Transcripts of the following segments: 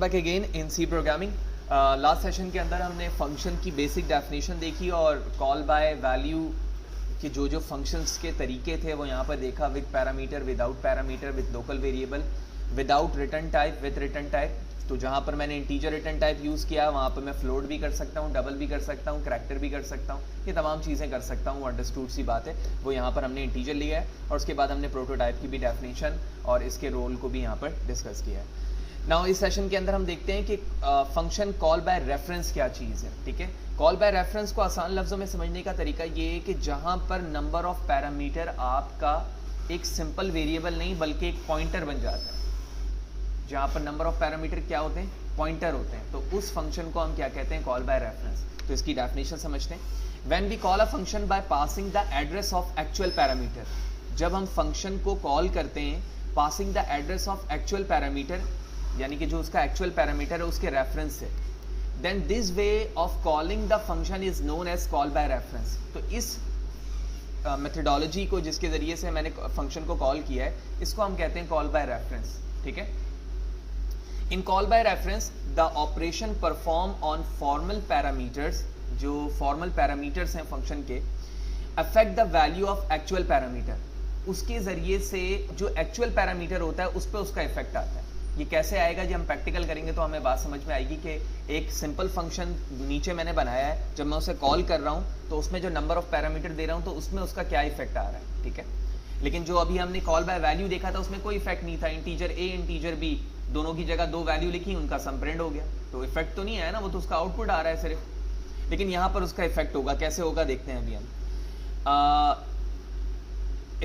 Back again in C programming. Last session के अंदर हमने फंक्शन की बेसिक डेफिनेशन देखी और कॉल बाय वैल्यू के जो फंक्शंस के तरीके थे वो यहाँ पर देखा, with parameter, without parameter, with local variable, without return type, with return type. तो जहाँ पर मैंने इंटीजर रिटर्न टाइप यूज़ किया वहाँ पर मैं फ्लोट भी कर सकता हूँ, डबल भी कर सकता हूँ, करैक्टर भी कर सकता हूँ, ये तमाम चीज़ें कर सकता हूँ। अंडरस्टूड सी बात है। वो यहाँ पर हमने इंटीजर लिया है और उसके बाद हमने प्रोटोटाइप की भी डेफिनेशन और इसके रोल को भी यहाँ पर डिस्कस किया है। नाउ इस सेशन के अंदर हम देखते हैं कि फंक्शन कॉल बाय रेफरेंस क्या चीज़ है। ठीक है, कॉल बाय रेफरेंस को आसान लफ्ज़ों में समझने का तरीका ये है कि जहाँ पर नंबर ऑफ पैरामीटर आपका एक सिंपल वेरिएबल नहीं बल्कि एक पॉइंटर बन जाता है। जहाँ पर नंबर ऑफ पैरामीटर क्या होते हैं, पॉइंटर होते हैं, तो उस फंक्शन को हम क्या कहते हैं, कॉल बाय रेफरेंस। तो इसकी डेफिनेशन समझते हैं। When we call a function by passing the address of actual parameter, जब हम फंक्शन को कॉल करते हैं passing the address of actual parameter, यानी कि जो उसका एक्चुअल पैरामीटर है उसके रेफरेंस से, then this way of calling the function is known as call by reference. तो इस मेथडोलॉजी को जिसके जरिए से मैंने फंक्शन को कॉल किया है इसको हम कहते हैं कॉल बाय रेफरेंस। ठीक है, in call by reference the operation perform on formal parameters, जो फॉर्मल पैरामीटर्स हैं फंक्शन के, affect the value of actual parameter, उसके जरिए से जो एक्चुअल पैरामीटर होता है उस पर उसका इफेक्ट आता है। ये कैसे आएगा, जब हम प्रैक्टिकल करेंगे तो हमें बात समझ में आएगी कि एक सिंपल फंक्शन नीचे मैंने बनाया है, जब मैं उसे कॉल कर रहा हूँ तो उसमें जो नंबर ऑफ पैरामीटर दे रहा हूँ तो उसमें उसका क्या इफेक्ट आ रहा है। ठीक है, लेकिन जो अभी हमने कॉल बाय वैल्यू देखा था उसमें कोई इफेक्ट नहीं था। इंटीजर ए इंटीजर बी दोनों की जगह दो वैल्यू लिखी, उनका सम प्रिंट हो गया, तो इफेक्ट तो नहीं आया ना, वो तो उसका आउटपुट आ रहा है सिर्फ। लेकिन यहाँ पर उसका इफेक्ट होगा, कैसे होगा देखते हैं अभी हम।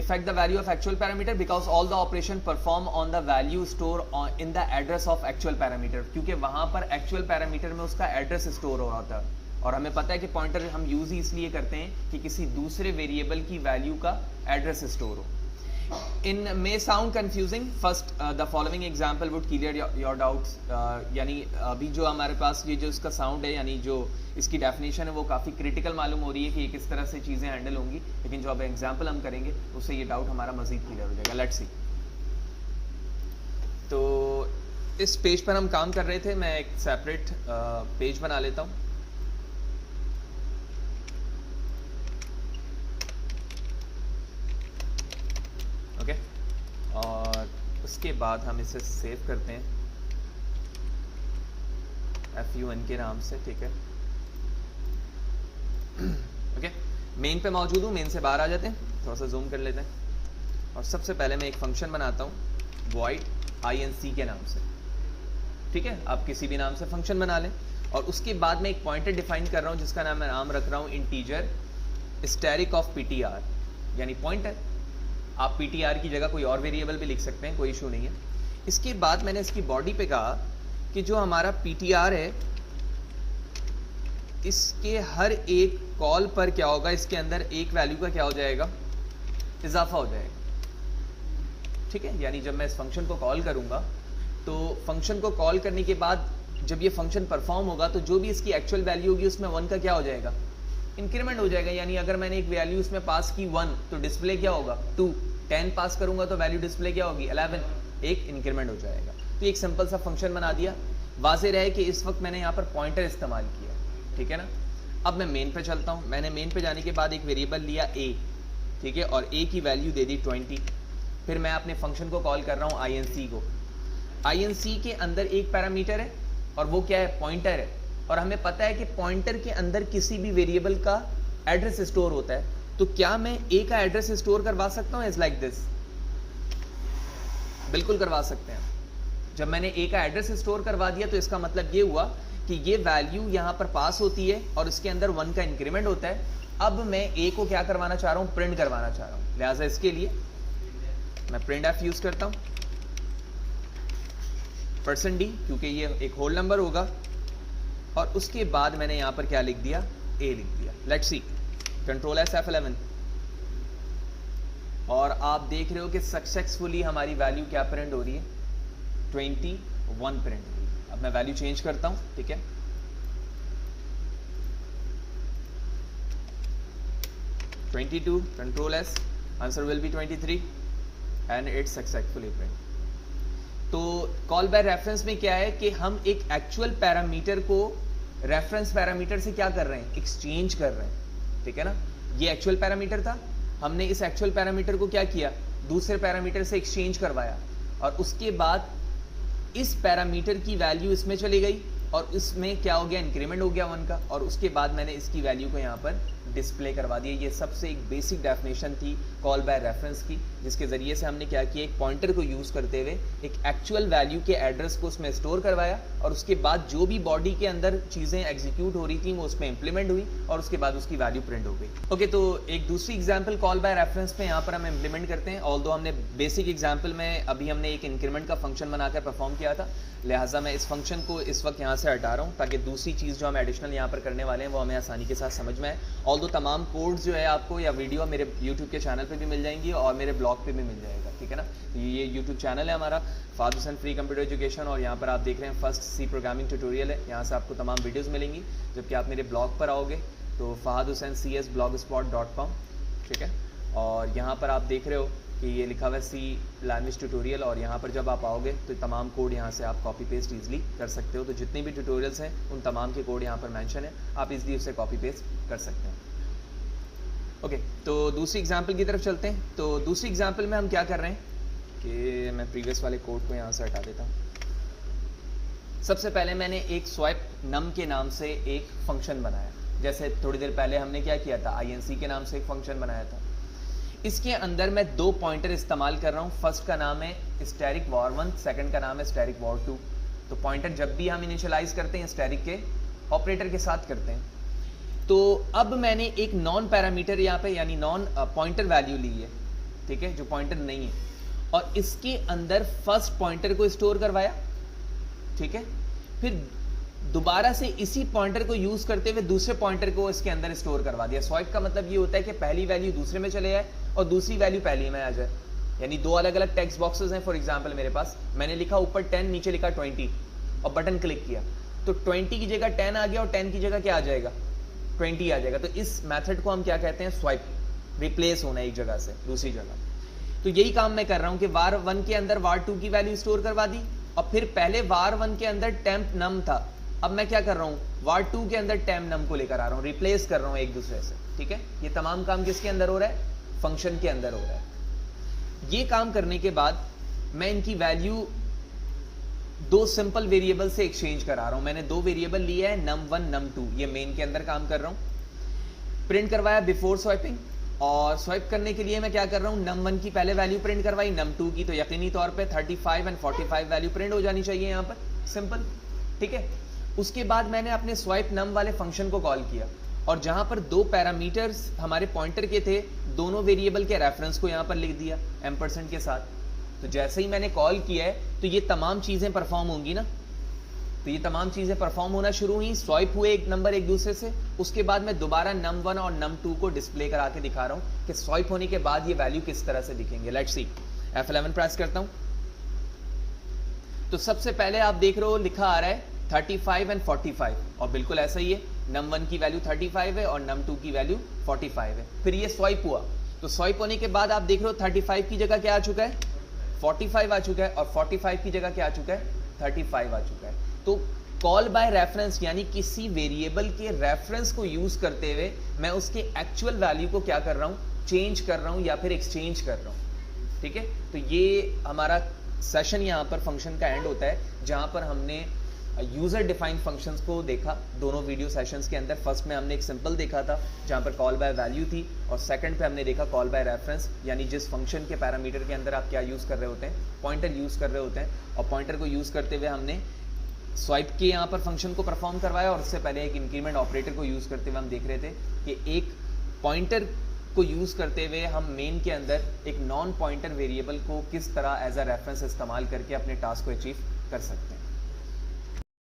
Affect the value of actual parameter because all the operation perform on the value store in the address of actual parameter, क्योंकि वहाँ पर actual parameter में उसका एड्रेस स्टोर हो रहा था और हमें पता है कि पॉइंटर हम यूज ही इसलिए करते हैं कि किसी दूसरे वेरिएबल की वैल्यू का एड्रेस स्टोर हो। In may sound confusing, first the following example would clear your doubts. यानी अभी जो हमारे पास ये जो इसका साउंड है, यानी जो इसकी डेफिनेशन है वो काफ़ी क्रिटिकल मालूम हो रही है कि ये किस तरह से चीज़ें हैंडल होंगी, लेकिन जो अब एग्जाम्पल हम करेंगे उससे ये डाउट हमारा मजीद क्लियर हो जाएगा। Let's see. तो इस पेज पर हम काम कर रहे थे, मैं एक सेपरेट पेज बना लेता हूँ। ओके, और उसके बाद हम इसे सेव करते हैं FUN के नाम से। ठीक है, ओके, मेन पे मौजूद हूँ, मेन से बाहर आ जाते हैं, थोड़ा सा जूम कर लेते हैं और सबसे पहले मैं एक फंक्शन बनाता हूँ void INC के नाम से। ठीक है, आप किसी भी नाम से फंक्शन बना लें और उसके बाद मैं एक पॉइंटर डिफाइन कर रहा हूँ जिसका नाम मैं नाम रख रहा हूँ इंटीजर स्टैरिक ऑफ PTR, यानी पॉइंटर। आप PTR की जगह कोई और वेरिएबल भी लिख सकते हैं, कोई इशू नहीं है। इसके बाद मैंने इसकी बॉडी पे कहा कि जो हमारा PTR है इसके हर एक कॉल पर क्या होगा, इसके अंदर एक वैल्यू का क्या हो जाएगा, इजाफा हो जाएगा। ठीक है, यानी जब मैं इस फंक्शन को कॉल करूंगा तो फंक्शन को कॉल करने के बाद जब ये फंक्शन परफॉर्म होगा तो जो भी इसकी एक्चुअल वैल्यू होगी उसमें 1 का क्या हो जाएगा, इंक्रीमेंट हो जाएगा। यानी अगर मैंने एक वैल्यू इसमें पास की 1 तो डिस्प्ले क्या होगा 2, 10 पास करूंगा तो वैल्यू डिस्प्ले क्या होगी 11, एक इंक्रीमेंट हो जाएगा। तो एक सिंपल सा फंक्शन बना दिया। वाज़े रहे कि इस वक्त मैंने यहाँ पर पॉइंटर इस्तेमाल किया, ठीक है ना। अब मैं मेन पे चलता हूँ। मैंने मेन पे जाने के बाद एक वेरिएबल लिया a, ठीक है, और a की वैल्यू दे दी 20। फिर मैं अपने फंक्शन को कॉल कर रहा हूँ INC को। INC के अंदर एक पैरामीटर है और वो क्या है, पॉइंटर है, और हमें पता है कि पॉइंटर के अंदर किसी भी वेरिएबल का एड्रेस स्टोर होता है। तो क्या मैं a का एड्रेस स्टोर करवा सकता हूँ एज लाइक दिस? बिल्कुल करवा सकते हैं। जब मैंने a का एड्रेस स्टोर करवा दिया तो इसका मतलब ये हुआ कि ये वैल्यू यहाँ पर पास होती है और इसके अंदर 1 का इंक्रीमेंट होता है। अब मैं a को क्या करवाना चाह रहा हूँ, प्रिंट करवाना चाह रहा हूँ। लिहाजा इसके लिए मैं प्रिंट एफ यूज करता हूँ, %d, क्योंकि ये एक होल नंबर होगा, और उसके बाद मैंने यहाँ पर क्या लिख दिया, a लिख दिया। Let's see, control S F11, और आप देख रहे हो कि सक्सेसफुली हमारी वैल्यू क्या प्रिंट हो रही है, 21 प्रिंट हो रही है। अब मैं वैल्यू चेंज करता हूं, ठीक है, 22, control S, answer will be 23 and it's successfully print. तो कॉल बाय रेफरेंस में क्या है कि हम एक एक्चुअल पैरामीटर को रेफरेंस पैरामीटर से क्या कर रहे हैं, एक्सचेंज कर रहे हैं, ठीक है ना। ये एक्चुअल पैरामीटर था, हमने इस एक्चुअल पैरामीटर को क्या किया, दूसरे पैरामीटर से एक्सचेंज करवाया, और उसके बाद इस पैरामीटर की वैल्यू इसमें चली गई और इसमें क्या हो गया, इंक्रीमेंट हो गया 1 का, और उसके बाद मैंने इसकी वैल्यू को यहाँ पर डिस्प्ले करवा दिया। ये सबसे एक बेसिक डेफिनेशन थी कॉल बाय रेफरेंस की, जिसके ज़रिए से हमने क्या किया, एक पॉइंटर को यूज़ करते हुए एक एक्चुअल वैल्यू के एड्रेस को उसमें स्टोर करवाया, और उसके बाद जो भी बॉडी के अंदर चीज़ें एग्जीक्यूट हो रही थी वो उसमें इंप्लीमेंट हुई, और उसके बाद उसकी वैल्यू प्रिंट हो गई। ओके, तो एक दूसरी एग्जाम्पल कॉल बाय रेफरेंस पे यहाँ पर हम इंप्लीमेंट करते हैं। ऑल्दो हमने बेसिक एग्जाम्पल में अभी हमने एक इंक्रीमेंट का फंक्शन बनाकर परफॉर्म किया था, लिहाजा मैं इस फंक्शन को इस वक्त यहाँ से हटा रहा हूँ ताकि दूसरी चीज़ जो हम एडिशनल यहाँ पर करने वाले हैं वो हमें आसानी के साथ समझ में आए। ऑल्दो तमाम कोड्स जो है आपको या वीडियो मेरे यूट्यूब के चैनल पे भी मिल जाएंगी और मेरे ब्लॉग पे भी मिल जाएगा, ठीक है ना। ये यूट्यूब चैनल है हमारा Fahad Hussain free computer education, और यहाँ पर आप देख रहे हैं फर्स्ट सी प्रोग्रामिंग ट्यूटोरियल है। यहाँ से आपको तमाम वीडियोज़ मिलेंगी। जबकि आप मेरे ब्लॉग पर आओगे तो fahadhusaincs.blogspot.com, ठीक है, और यहाँ पर आप देख रहे हो कि ये लिखा हुआ है सी लैंग्वेज ट्यूटोरियल, और यहाँ पर जब आप आओगे तो तमाम कोड यहाँ से आप कॉपी पेस्ट ईजिली कर सकते हो। तो जितने भी ट्यूटोरियल्स हैं उन तमाम के कोड यहाँ पर मेंशन है, आप ईजिली उससे कॉपी पेस्ट कर सकते हैं। ओके, तो दूसरी एग्जांपल की तरफ चलते हैं। तो दूसरी एग्जांपल में हम क्या कर रहे हैं कि मैं प्रीवियस वाले कोड को यहाँ से हटा देता हूँ। सबसे पहले मैंने एक स्वाइप नम के नाम से एक फंक्शन बनाया, जैसे थोड़ी देर पहले हमने क्या किया था, INC के नाम से एक फंक्शन बनाया था। इसके अंदर मैं 2 पॉइंटर इस्तेमाल कर रहा हूँ। फर्स्ट का नाम है स्टैटिक var1, सेकंड का नाम है स्टैटिक var2। तो पॉइंटर जब भी हम इनिशियलाइज करते हैं स्टैटिक के ऑपरेटर के साथ करते हैं। तो अब मैंने एक नॉन पैरामीटर यहाँ पे यानी नॉन पॉइंटर वैल्यू ली है, ठीक है, जो पॉइंटर नहीं है, और इसके अंदर फर्स्ट पॉइंटर को स्टोर करवाया, ठीक है। फिर दोबारा से इसी पॉइंटर को यूज करते हुए दूसरे पॉइंटर को इसके अंदर स्टोर करवा दिया। स्वाइप का मतलब ये होता है कि पहली वैल्यू दूसरे में चले जाए और दूसरी वैल्यू पहली में आ जाए, यानी 2 अलग अलग टेक्स्ट बॉक्सेस हैं। फॉर एग्जांपल मेरे पास मैंने लिखा ऊपर 10, नीचे लिखा 20 और बटन क्लिक किया तो 20 की जगह 10 आ गया और 10 की जगह क्या आ जाएगा, 20 आ जाएगा। तो इस मेथड को हम क्या कहते हैं, स्वाइप, रिप्लेस होना एक जगह से दूसरी जगह। तो यही काम मैं कर रहा हूं कि var1 के अंदर var2 की वैल्यू स्टोर करवा दी, और फिर पहले var1 के अंदर temp num था, अब मैं क्या कर रहा हूं, var2 के अंदर temp num को लेकर आ रहा हूं, रिप्लेस कर रहा हूं एक दूसरे से, ठीक है। ये तमाम काम किसके अंदर हो रहा है, फंक्शन के अंदर हो रहा है। ये काम करने के बाद मैं इनकी वैल्यू 2 सिंपल वेरिएबल से एक्सचेंज करा रहा हूं। मैंने 2 वेरिएबल लिए हैं, num1 num2, ये मेन के अंदर काम कर रहा हूं। प्रिंट करवाया बिफोर स्वाइपिंग, और स्वाइप करने के लिए मैं क्या कर रहा हूं, num1 की पहले वैल्यू प्रिंट करवाई, num2 की तो यकीनी तौर पे 35 और 45 वैल्यू प्रिंट हो जानी चाहिए यहाँ पर, सिंपल, ठीक है। उसके बाद मैंने अपने स्वाइप num वाले फंक्शन को कॉल किया, और जहां पर 2 पैरामीटर्स हमारे पॉइंटर के थे, दोनों वेरिएबल के रेफरेंस को यहाँ पर लिख दिया एम्परसेंड के साथ। तो जैसे ही मैंने कॉल किया है तो ये तमाम चीजें परफॉर्म होंगी ना, तो ये तमाम चीजें परफॉर्म होना शुरू हुई, स्वाइप हुए एक नंबर एक दूसरे से। उसके बाद मैं दोबारा num1 और num2 को डिस्प्ले करा के दिखा रहा हूं कि स्वाइप होने के बाद ये वैल्यू किस तरह से दिखेंगे। लेट्स सी, F11 प्रेस करता हूं तो सबसे पहले आप देख रहे हो लिखा आ रहा है 35 और 45, और बिल्कुल ऐसा ही है, num1 की वैल्यू 35 है और num2 की वैल्यू 45 है। फिर ये स्वाइप हुआ, तो स्वाइप होने के बाद आप देख रहे हो 35 की जगह क्या आ चुका है, 45 आ चुका है, और 45 की जगह क्या आ चुका है, 35 आ चुका है। तो कॉल बाय रेफरेंस यानी किसी वेरिएबल के रेफरेंस को यूज करते हुए मैं उसके एक्चुअल वैल्यू को क्या कर रहा हूं, चेंज कर रहा हूं या फिर एक्सचेंज कर रहा हूं, ठीक है। तो ये हमारा सेशन यहाँ पर फंक्शन का एंड होता है, जहां पर हमने यूजर डिफाइंड फंक्शंस को देखा दोनों वीडियो सेशंस के अंदर। फर्स्ट में हमने एक सिंपल देखा था जहां पर कॉल बाय वैल्यू थी, और सेकंड पे हमने देखा कॉल बाय रेफरेंस, यानी जिस फंक्शन के पैरामीटर के अंदर आप क्या यूज कर रहे होते हैं, पॉइंटर यूज कर रहे होते हैं, और पॉइंटर को यूज करते हुए हमने स्वाइप के यहाँ पर फंक्शन को परफॉर्म करवाया, और उससे पहले एक इंक्रीमेंट ऑपरेटर को यूज करते हुए हम देख रहे थे कि एक पॉइंटर को यूज करते हुए हम मेन के अंदर एक नॉन पॉइंटर वेरिएबल को किस तरह एज अ रेफरेंस इस्तेमाल करके अपने टास्क को अचीव कर सकते हैं।